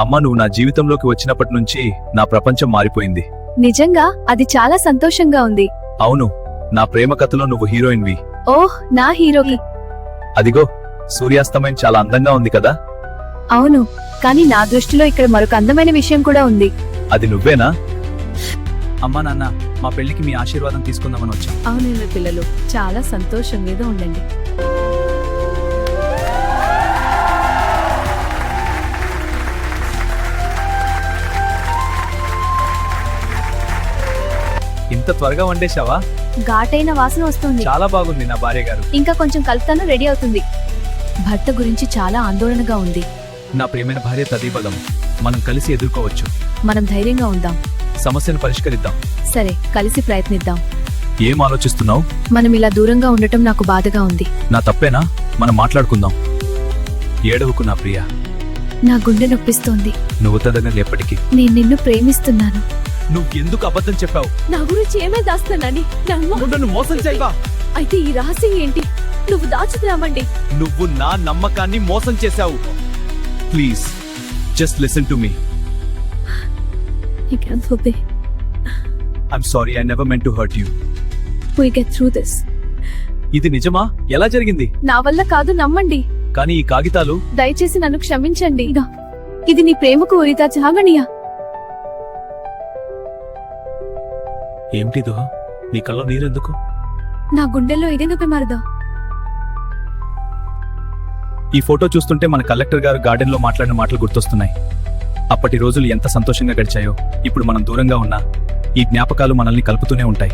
అమ్మా, నువ్వు నా జీవితంలోకి వచ్చినప్పటి నుంచి నా ప్రపంచం మారిపోయింది. నిజంగా అది చాలా సంతోషంగా ఉంది. అవును, నా ప్రేమ కథలో నువ్వు హీరోయిన్వి. ఓహ్, నా హీరోకి. అదిగో, సూర్యాస్తమయం చాలా అందంగా ఉంది కదా. అవును, కానీ నా దృష్టిలో ఇక్కడ మరొక అందమైన విషయం కూడా ఉంది. అది నువ్వేనా? అమ్మా నాన్న, మా పెళ్లికి మీ ఆశీర్వాదం తీసుకుందామని వచ్చాం. అవును పిల్లలు, చాలా సంతోషంగా ఉండండి. ఇంత త్వరగా వండేశావా? ఘాటైన వాసన వస్తుంది. చాలా బాగుంది నా భార్య గారు. ఇంకా కొంచెం కలుపుతాను, రెడీ అవుతుంది. భర్త గురించి చాలా ఆందోళనగా ఉంది. నా ప్రియమైన భార్య తదీబలం, మనం కలిసి ఎదుర్కోవచ్చు. మనం ధైర్యంగా ఉందాం. సమస్యను పరిష్కరిద్దాం. సరే, కలిసి ప్రయత్నిద్దాం. ఏం ఆలోచిస్తున్నావు? మనం ఇలా దూరంగా ఉండటం నాకు బాధగా ఉంది. నా తప్పేనా? మనం మాట్లాడుకుందాం. ఏడవకు నా ప్రియ. నా గుండె నొప్పిస్తోంది. నువ్వు తదగని ఎప్పటికీ. నేను నిన్ను ప్రేమిస్తున్నాను. నువ్వు ఎందుకు అబద్ధం చెప్పావు? నా గురించి ఏమే దాస్తానని నన్ను మోసం చేయవా? అయితే ఈ రహస్యం ఏంటి? నువ్వు దాచుతున్నామండి. నువ్వు నా నమ్మకాన్ని మోసం చేశావు. Please just listen to me. I'm sorry, I never meant to hurt you. We get through this. ఇది నిజమా? ఎలా జరిగింది? నా వల్ల కాదు, నమ్మండి. కానీ ఈ కాగితాలు. దయచేసి నన్ను క్షమించండి. ఇది నీ ప్రేమకు ఉరితా చాగనియా. ఏమిటిదో? నీ కళ్ళలో నీరెందుకు? నా గుండెల్లో ఇదెందుకు మారదా? ఈ ఫోటో చూస్తుంటే మన కలెక్టర్ గారు గార్డెన్ లో మాట్లాడిన మాటలు గుర్తొస్తున్నాయి. అప్పటి రోజులు ఎంత సంతోషంగా గడిచాయో. ఇప్పుడు మనం దూరంగా ఉన్నా ఈ జ్ఞాపకాలు మనల్ని కలుపుతూనే ఉంటాయి.